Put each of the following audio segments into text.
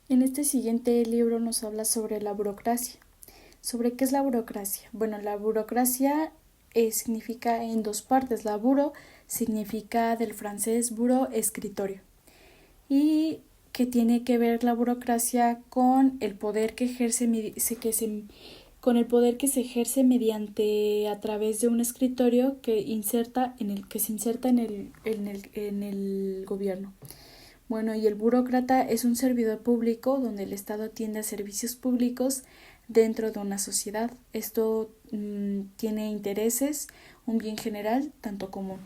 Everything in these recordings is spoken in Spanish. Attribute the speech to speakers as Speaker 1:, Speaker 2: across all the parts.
Speaker 1: En este siguiente libro nos habla sobre la burocracia. ¿Sobre qué es la burocracia? Bueno, la burocracia significa en dos partes. La buro significa del francés buro, escritorio. Y que tiene que ver la burocracia con el poder que con el poder que se ejerce mediante a través de un escritorio que se inserta en el gobierno. Bueno, y el burócrata es un servidor público donde el Estado atiende a servicios públicos dentro de una sociedad. Esto tiene intereses, un bien general, tanto común.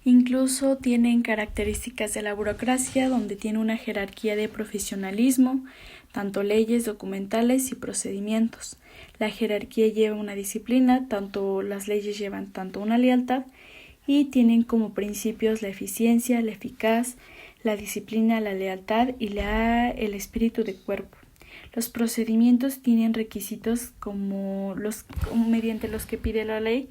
Speaker 1: Incluso tienen características de la burocracia, donde tiene una jerarquía de profesionalismo, tanto leyes, documentales y procedimientos. La jerarquía lleva una disciplina, tanto las leyes llevan tanto una lealtad y tienen como principios la eficiencia, la eficaz, la disciplina, la lealtad y el espíritu de cuerpo. Los procedimientos tienen requisitos mediante los que pide la ley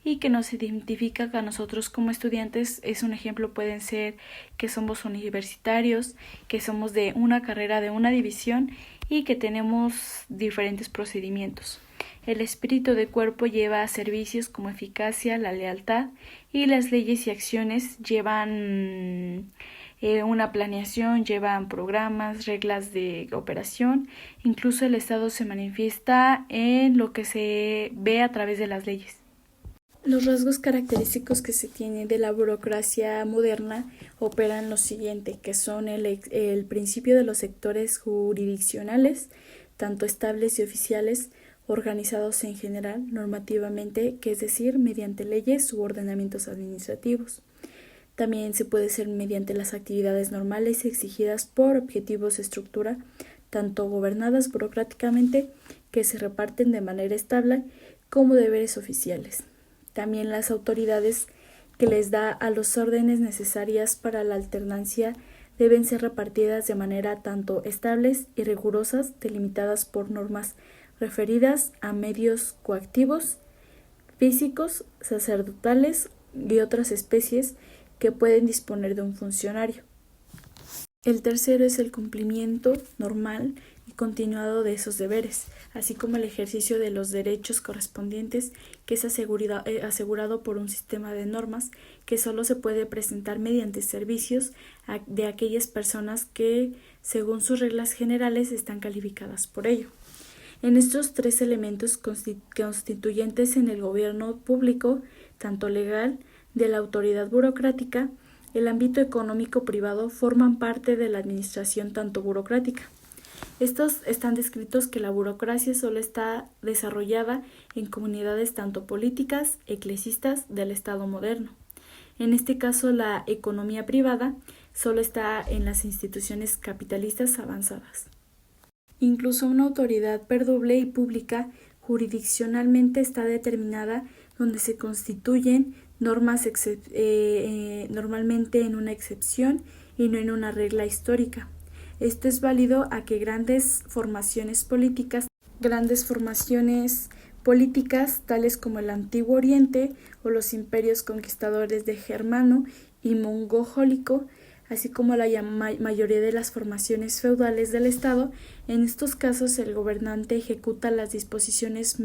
Speaker 1: y que nos identifica a nosotros como estudiantes. Es un ejemplo, pueden ser que somos universitarios, que somos de una carrera de una división y que tenemos diferentes procedimientos. El espíritu de cuerpo lleva a servicios como eficacia, la lealtad, y las leyes y acciones llevan una planeación, llevan programas, reglas de operación. Incluso el Estado se manifiesta en lo que se ve a través de las leyes. Los rasgos característicos que se tiene de la burocracia moderna operan lo siguiente, que son el principio de los sectores jurisdiccionales, tanto estables y oficiales, organizados en general normativamente, que es decir, mediante leyes u ordenamientos administrativos. También se puede ser mediante las actividades normales exigidas por objetivos de estructura, tanto gobernadas burocráticamente, que se reparten de manera estable, como deberes oficiales. También las autoridades que les da a los órdenes necesarias para la alternancia deben ser repartidas de manera tanto estables y rigurosas, delimitadas por normas referidas a medios coactivos, físicos, sacerdotales y otras especies que pueden disponer de un funcionario. El tercero es el cumplimiento normal y continuado de esos deberes, así como el ejercicio de los derechos correspondientes, que es asegurado por un sistema de normas que solo se puede presentar mediante servicios de aquellas personas que, según sus reglas generales, están calificadas por ello. En estos tres elementos constituyentes en el gobierno público, tanto legal, de la autoridad burocrática, el ámbito económico privado forman parte de la administración tanto burocrática. Estos están descritos que la burocracia solo está desarrollada en comunidades tanto políticas, eclesiastas del Estado moderno. En este caso, la economía privada solo está en las instituciones capitalistas avanzadas. Incluso una autoridad perdoble y pública jurisdiccionalmente está determinada donde se constituyen normas normalmente en una excepción y no en una regla histórica. Esto es válido a que grandes formaciones políticas tales como el Antiguo Oriente o los imperios conquistadores de Germano y Mongólico, así como la mayoría de las formaciones feudales del Estado. En estos casos el gobernante ejecuta las disposiciones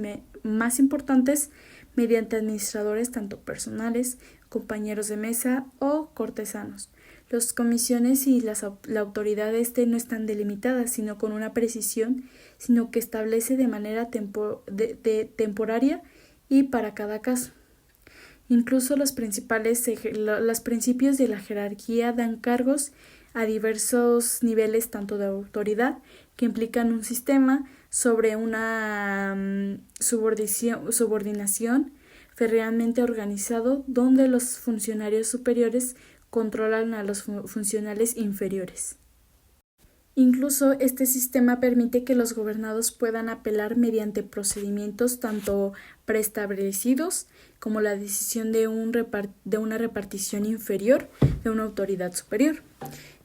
Speaker 1: más importantes mediante administradores tanto personales, compañeros de mesa o cortesanos. Las comisiones y la autoridad no están delimitadas, sino con una precisión, sino que establece de manera temporaria y para cada caso. Incluso los principios de la jerarquía dan cargos a diversos niveles tanto de autoridad, que implican un sistema sobre una subordinación férreamente organizado, donde los funcionarios superiores controlan a los funcionales inferiores. Incluso este sistema permite que los gobernados puedan apelar mediante procedimientos tanto preestablecidos como la decisión de una repartición inferior de una autoridad superior.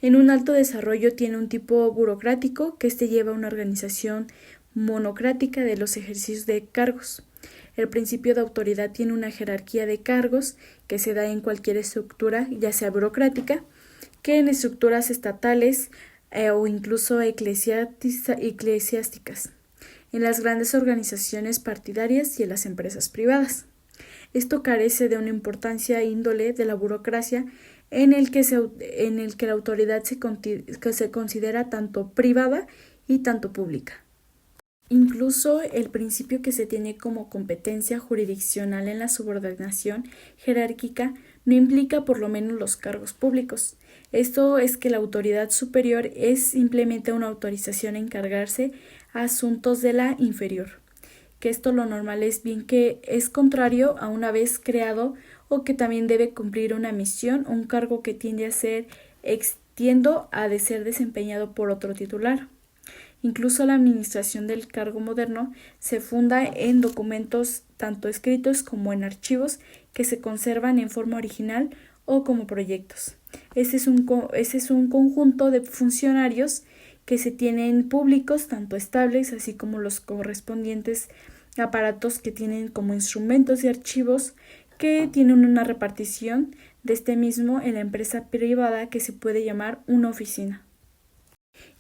Speaker 1: En un alto desarrollo tiene un tipo burocrático, que lleva una organización monocrática de los ejercicios de cargos. El principio de autoridad tiene una jerarquía de cargos que se da en cualquier estructura, ya sea burocrática, que en estructuras estatales o incluso eclesiásticas, en las grandes organizaciones partidarias y en las empresas privadas. Esto carece de una importancia índole de la burocracia en el que la autoridad se considera tanto privada y tanto pública. Incluso el principio que se tiene como competencia jurisdiccional en la subordinación jerárquica no implica por lo menos los cargos públicos. Esto es que la autoridad superior es simplemente una autorización a encargarse a asuntos de la inferior, que esto lo normal es bien que es contrario a una vez creado o que también debe cumplir una misión o un cargo que tiende a ser extiendo a de ser desempeñado por otro titular. Incluso la administración del cargo moderno se funda en documentos tanto escritos como en archivos que se conservan en forma original o como proyectos. Ese es un conjunto de funcionarios que se tienen públicos, tanto estables, así como los correspondientes aparatos que tienen como instrumentos y archivos que tienen una repartición de este mismo en la empresa privada que se puede llamar una oficina.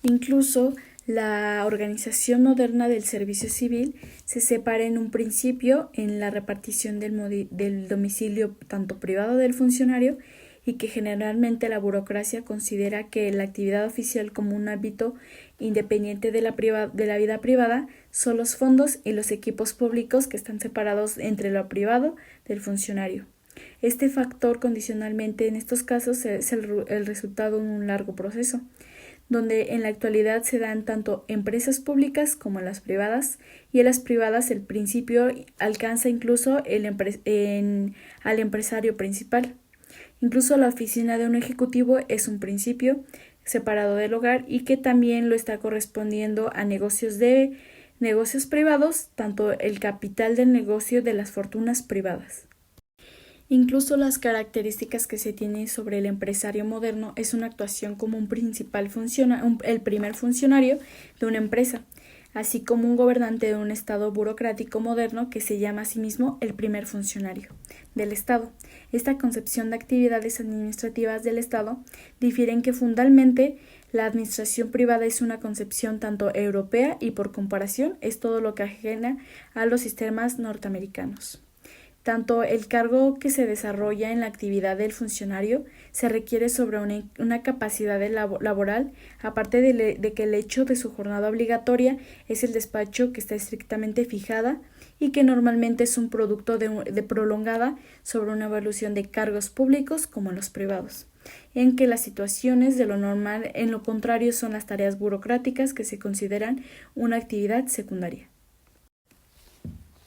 Speaker 1: Incluso la organización moderna del servicio civil se separa en un principio en la repartición del domicilio tanto privado del funcionario y que generalmente la burocracia considera que la actividad oficial como un ámbito independiente de la vida privada son los fondos y los equipos públicos que están separados entre lo privado del funcionario. Este factor condicionalmente en estos casos es el resultado de un largo proceso, donde en la actualidad se dan tanto empresas públicas como las privadas, y en las privadas el principio alcanza incluso al empresario principal. Incluso la oficina de un ejecutivo es un principio separado del hogar y que también lo está correspondiendo a negocios privados, tanto el capital del negocio de las fortunas privadas. Incluso las características que se tienen sobre el empresario moderno es una actuación como el primer funcionario de una empresa, así como un gobernante de un estado burocrático moderno que se llama a sí mismo el primer funcionario del estado. Esta concepción de actividades administrativas del estado difiere en que fundamentalmente la administración privada es una concepción tanto europea y por comparación es todo lo que ajena a los sistemas norteamericanos. Tanto el cargo que se desarrolla en la actividad del funcionario se requiere sobre una capacidad laboral, aparte de que el hecho de su jornada obligatoria es el despacho que está estrictamente fijada y que normalmente es un producto de prolongada sobre una evolución de cargos públicos como en los privados, en que las situaciones de lo normal en lo contrario son las tareas burocráticas que se consideran una actividad secundaria.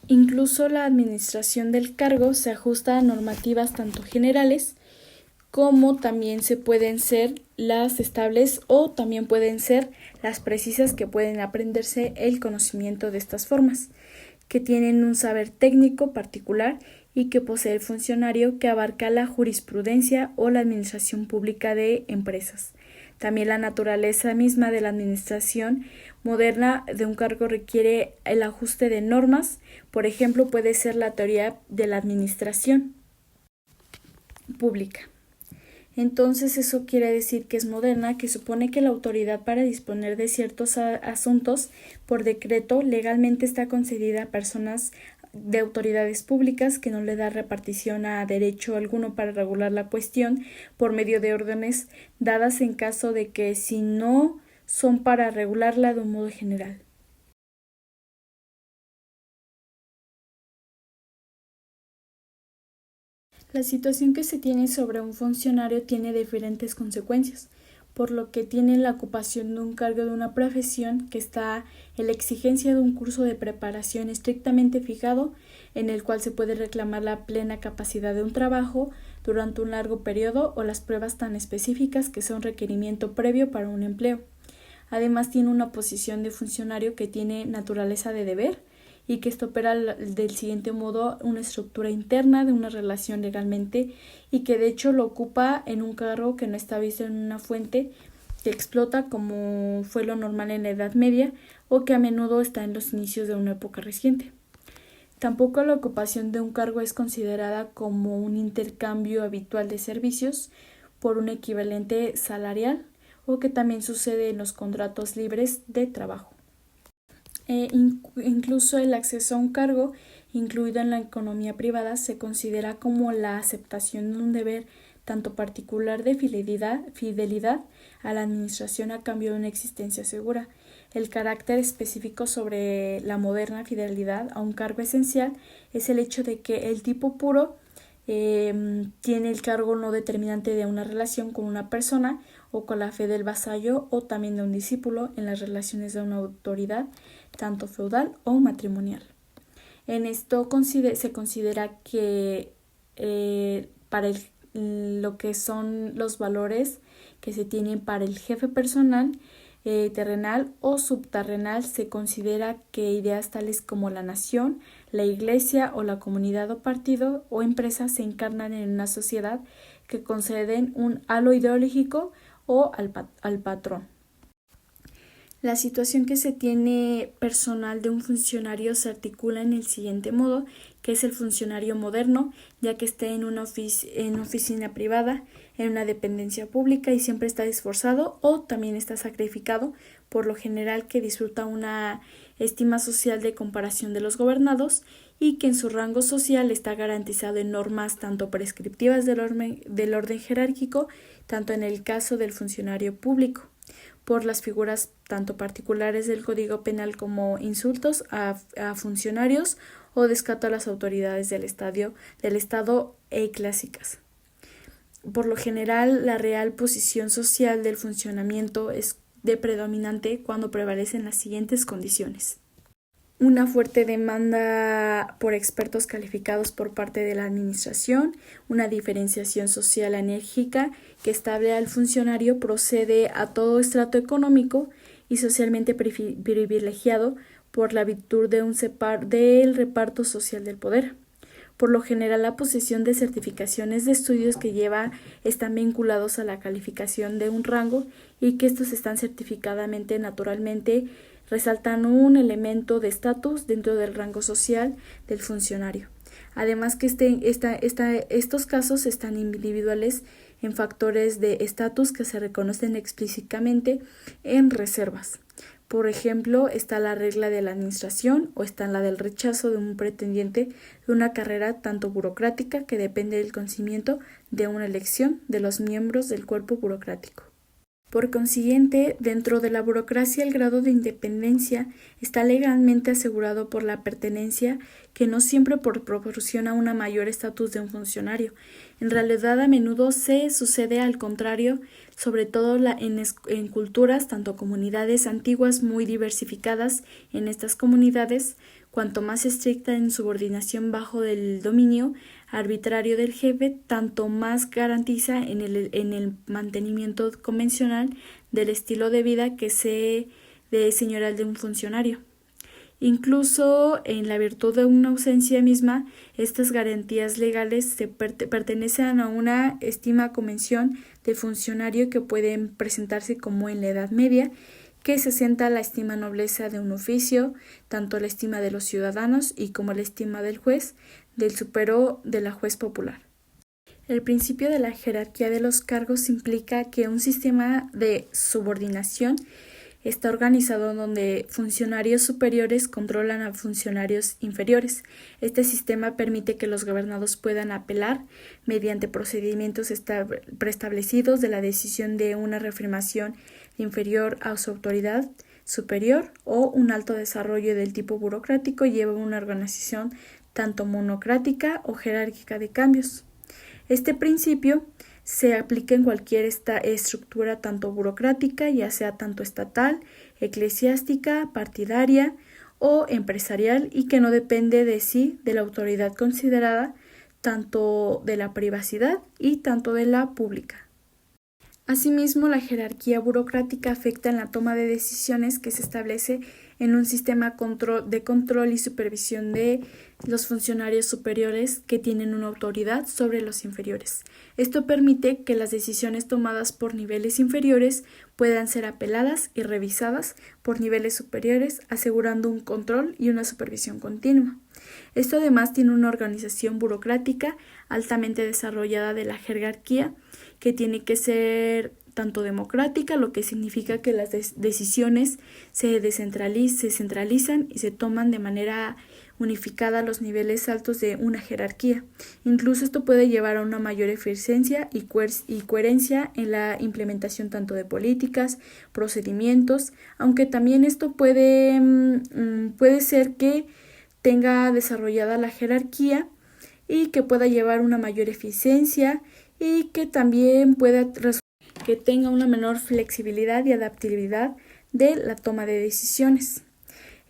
Speaker 1: Incluso la administración del cargo se ajusta a normativas tanto generales como también se pueden ser las estables o también pueden ser las precisas que pueden aprenderse el conocimiento de estas formas, que tienen un saber técnico particular y que posee el funcionario que abarca la jurisprudencia o la administración pública de empresas. También la naturaleza misma de la administración moderna de un cargo requiere el ajuste de normas, por ejemplo, puede ser la teoría de la administración pública. Entonces eso quiere decir que es moderna, que supone que la autoridad para disponer de ciertos asuntos por decreto legalmente está concedida a personas de autoridades públicas que no le da repartición a derecho alguno para regular la cuestión por medio de órdenes dadas en caso de que si no son para regularla de un modo general. La situación que se tiene sobre un funcionario tiene diferentes consecuencias, por lo que tiene la ocupación de un cargo de una profesión que está en la exigencia de un curso de preparación estrictamente fijado en el cual se puede reclamar la plena capacidad de un trabajo durante un largo periodo o las pruebas tan específicas que son requerimiento previo para un empleo. Además tiene una posición de funcionario que tiene naturaleza de deber y que esto opera del siguiente modo: una estructura interna de una relación legalmente y que de hecho lo ocupa en un cargo que no está visto en una fuente que explota como fue lo normal en la Edad Media o que a menudo está en los inicios de una época reciente. Tampoco la ocupación de un cargo es considerada como un intercambio habitual de servicios por un equivalente salarial o que también sucede en los contratos libres de trabajo. Incluso el acceso a un cargo, incluido en la economía privada, se considera como la aceptación de un deber tanto particular de fidelidad a la administración a cambio de una existencia segura. El carácter específico sobre la moderna fidelidad a un cargo esencial es el hecho de que el tipo puro tiene el cargo no determinante de una relación con una persona o con la fe del vasallo o también de un discípulo en las relaciones de una autoridad, tanto feudal o matrimonial. En esto se considera que para lo que son los valores que se tienen para el jefe personal, terrenal o subterrenal, se considera que ideas tales como la nación, la iglesia o la comunidad o partido o empresa se encarnan en una sociedad que conceden un halo ideológico o al patrón. La situación que se tiene personal de un funcionario se articula en el siguiente modo, que es el funcionario moderno, ya que esté en una oficina privada, en una dependencia pública y siempre está esforzado o también está sacrificado, por lo general que disfruta una estima social de comparación de los gobernados y que en su rango social está garantizado en normas tanto prescriptivas del orden jerárquico, tanto en el caso del funcionario público, por las figuras tanto particulares del Código Penal como insultos a funcionarios o descato a las autoridades del Estado clásicas. Por lo general, la real posición social del funcionamiento es de predominante cuando prevalecen las siguientes condiciones: una fuerte demanda por expertos calificados por parte de la administración, una diferenciación social enérgica que estable al funcionario procede a todo estrato económico y socialmente privilegiado por la virtud del reparto social del poder. Por lo general, la posesión de certificaciones de estudios que están vinculados a la calificación de un rango y que estos están certificadamente naturalmente resaltan un elemento de estatus dentro del rango social del funcionario. Además que estos casos están individuales en factores de estatus que se reconocen explícitamente en reservas. Por ejemplo, está la regla de la administración o está la del rechazo de un pretendiente de una carrera tanto burocrática que depende del conocimiento de una elección de los miembros del cuerpo burocrático. Por consiguiente, dentro de la burocracia el grado de independencia está legalmente asegurado por la pertenencia, que no siempre proporciona un mayor estatus de un funcionario. En realidad, a menudo se sucede al contrario, sobre todo en culturas, tanto comunidades antiguas muy diversificadas. En estas comunidades, cuanto más estricta en subordinación bajo del dominio arbitrario del jefe, tanto más garantiza en el mantenimiento convencional del estilo de vida que se de señorial de un funcionario. Incluso en la virtud de una ausencia misma, estas garantías legales pertenecen a una estima convención de funcionario que pueden presentarse como en la Edad Media, que se asienta la estima nobleza de un oficio, tanto la estima de los ciudadanos y como la estima del juez, del supero de la juez popular. El principio de la jerarquía de los cargos implica que un sistema de subordinación está organizado donde funcionarios superiores controlan a funcionarios inferiores. Este sistema permite que los gobernados puedan apelar mediante procedimientos preestablecidos de la decisión de una reafirmación inferior a su autoridad superior o un alto desarrollo del tipo burocrático lleva una organización tanto monocrática o jerárquica de cambios. Este principio se aplica en cualquier estructura tanto burocrática, ya sea tanto estatal, eclesiástica, partidaria o empresarial, y que no depende de la autoridad considerada, tanto de la privacidad y tanto de la pública. Asimismo, la jerarquía burocrática afecta en la toma de decisiones que se establece en un sistema de control y supervisión de los funcionarios superiores que tienen una autoridad sobre los inferiores. Esto permite que las decisiones tomadas por niveles inferiores puedan ser apeladas y revisadas por niveles superiores, asegurando un control y una supervisión continua. Esto además tiene una organización burocrática altamente desarrollada de la jerarquía, que tiene que ser tanto democrática, lo que significa que las decisiones se centralizan y se toman de manera unificada a los niveles altos de una jerarquía. Incluso esto puede llevar a una mayor eficiencia y coherencia en la implementación tanto de políticas, procedimientos, aunque también esto puede ser que tenga desarrollada la jerarquía y que pueda llevar una mayor eficiencia y que también que tenga una menor flexibilidad y adaptabilidad de la toma de decisiones.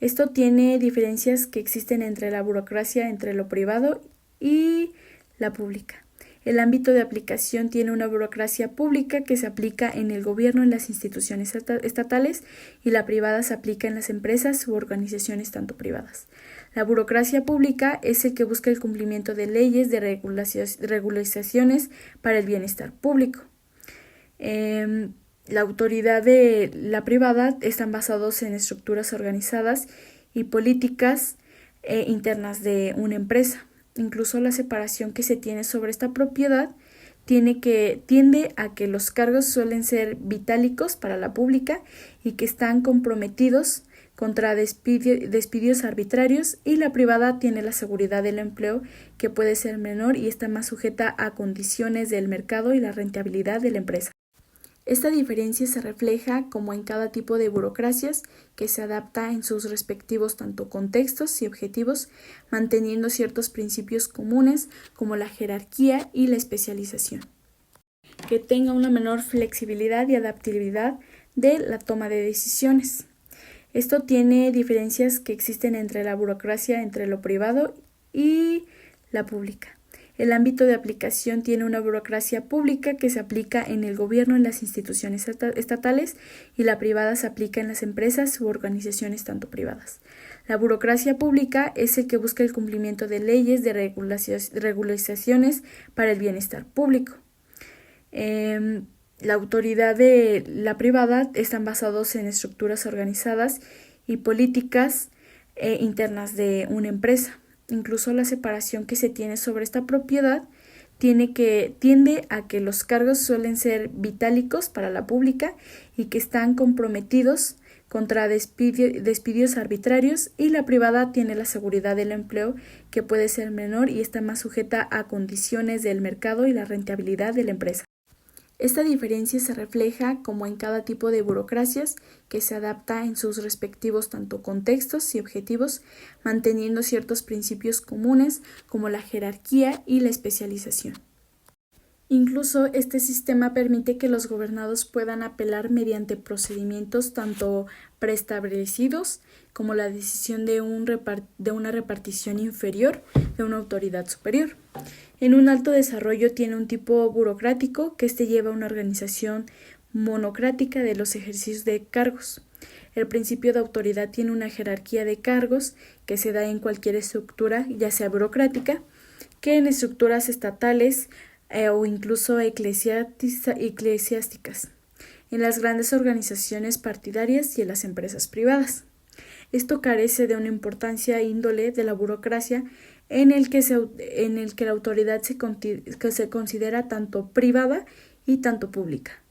Speaker 1: Esto tiene diferencias que existen entre la burocracia, entre lo privado y la pública. El ámbito de aplicación tiene una burocracia pública que se aplica en el gobierno, en las instituciones estatales, y la privada se aplica en las empresas u organizaciones tanto privadas. La burocracia pública es el que busca el cumplimiento de leyes, de regulaciones para el bienestar público. La autoridad de la privada están basados en estructuras organizadas y políticas internas de una empresa. Incluso la separación que se tiene sobre esta propiedad tiende a que los cargos suelen ser vitálicos para la pública y que están comprometidos contra despidos arbitrarios, y la privada tiene la seguridad del empleo, que puede ser menor y está más sujeta a condiciones del mercado y la rentabilidad de la empresa. Esta diferencia se refleja como en cada tipo de burocracias, que se adapta en sus respectivos tanto contextos y objetivos, manteniendo ciertos principios comunes como la jerarquía y la especialización. Que tenga una menor flexibilidad y adaptabilidad de la toma de decisiones. Esto tiene diferencias que existen entre la burocracia, entre lo privado y la pública. El ámbito de aplicación tiene una burocracia pública que se aplica en el gobierno, en las instituciones estatales, y la privada se aplica en las empresas u organizaciones tanto privadas. La burocracia pública es el que busca el cumplimiento de leyes, de regulaciones para el bienestar público. La autoridad de la privada están basados en estructuras organizadas y políticas internas de una empresa. Incluso la separación que se tiene sobre esta propiedad tiende a que los cargos suelen ser vitálicos para la pública y que están comprometidos contra despidos arbitrarios, y la privada tiene la seguridad del empleo, que puede ser menor y está más sujeta a condiciones del mercado y la rentabilidad de la empresa. Esta diferencia se refleja como en cada tipo de burocracias, que se adapta en sus respectivos tanto contextos y objetivos, manteniendo ciertos principios comunes como la jerarquía y la especialización. Incluso este sistema permite que los gobernados puedan apelar mediante procedimientos tanto preestablecidos como la decisión de una repartición inferior de una autoridad superior. En un alto desarrollo tiene un tipo burocrático, que lleva a una organización monocrática de los ejercicios de cargos. El principio de autoridad tiene una jerarquía de cargos que se da en cualquier estructura, ya sea burocrática, que en estructuras estatales o incluso eclesiásticas, en las grandes organizaciones partidarias y en las empresas privadas. Esto carece de una importancia índole de la burocracia, en el que la autoridad se considera tanto privada y tanto pública.